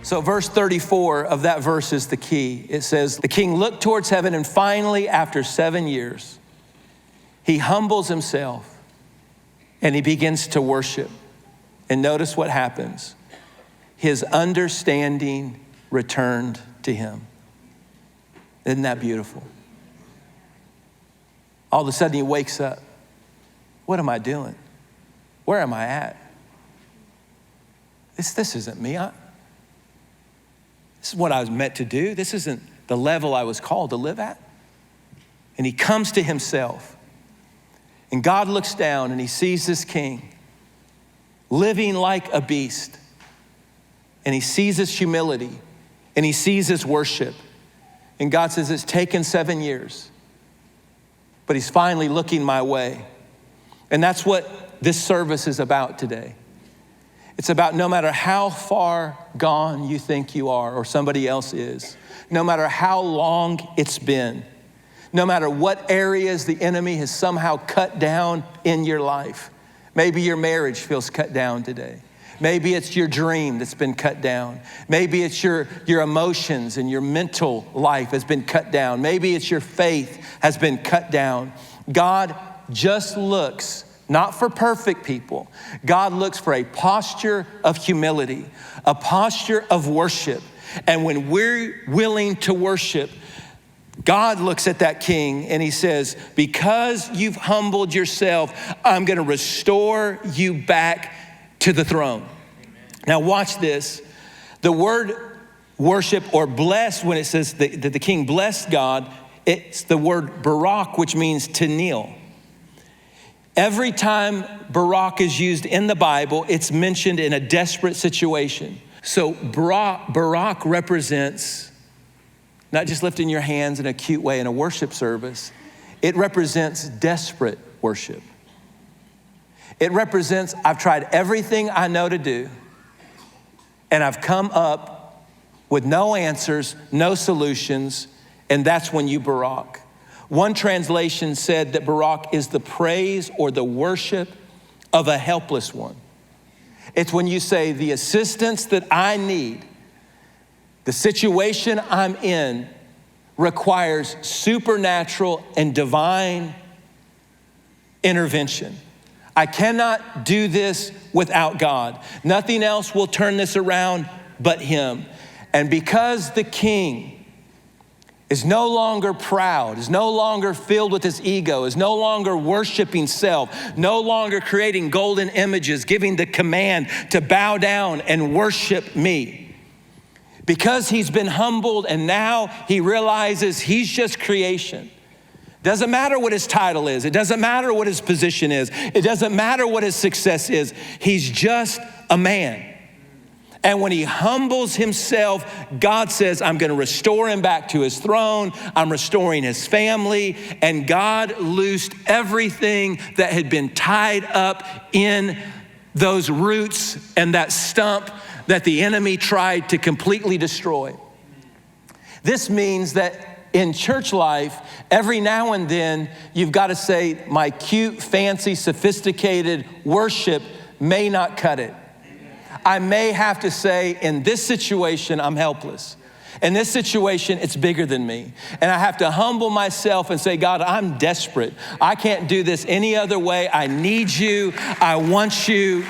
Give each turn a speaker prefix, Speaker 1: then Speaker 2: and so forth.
Speaker 1: So verse 34 of that verse is the key. It says, the king looked towards heaven, and finally, after 7 years, he humbles himself and he begins to worship. And notice what happens. His understanding returned to him. Isn't that beautiful? All of a sudden he wakes up. What am I doing? Where am I at? This isn't me. This is what I was meant to do. This isn't the level I was called to live at. And he comes to himself. And God looks down and he sees this king living like a beast. And he sees his humility and he sees his worship. And God says, it's taken 7 years, but he's finally looking my way. And that's what this service is about today. It's about no matter how far gone you think you are or somebody else is, no matter how long it's been, no matter what areas the enemy has somehow cut down in your life. Maybe your marriage feels cut down today. Maybe it's your dream that's been cut down. Maybe it's your emotions and your mental life has been cut down. Maybe it's your faith has been cut down. God just looks not for perfect people. God looks for a posture of humility, a posture of worship. And when we're willing to worship, God looks at that king and he says, because you've humbled yourself, I'm going to restore you back to the throne. Amen. Now watch this. The word worship or bless, when it says that the king blessed God, it's the word barak, which means to kneel. Every time barak is used in the Bible, it's mentioned in a desperate situation. So barak represents not just lifting your hands in a cute way in a worship service. It represents desperate worship. It represents, I've tried everything I know to do, and I've come up with no answers, no solutions, and that's when you barak. One translation said that barak is the praise or the worship of a helpless one. It's when you say, the assistance that I need, the situation I'm in requires supernatural and divine intervention. I cannot do this without God. Nothing else will turn this around but him. And because the king is no longer proud, is no longer filled with his ego, is no longer worshiping self, no longer creating golden images, giving the command to bow down and worship me. Because he's been humbled and now he realizes he's just creation. Doesn't matter what his title is. It doesn't matter what his position is. It doesn't matter what his success is. He's just a man. And when he humbles himself, God says, I'm going to restore him back to his throne. I'm restoring his family. And God loosed everything that had been tied up in those roots and that stump that the enemy tried to completely destroy. This means that in church life, every now and then, you've got to say, my cute, fancy, sophisticated worship may not cut it. I may have to say, in this situation, I'm helpless. In this situation, it's bigger than me. And I have to humble myself and say, God, I'm desperate. I can't do this any other way. I need you. I want you.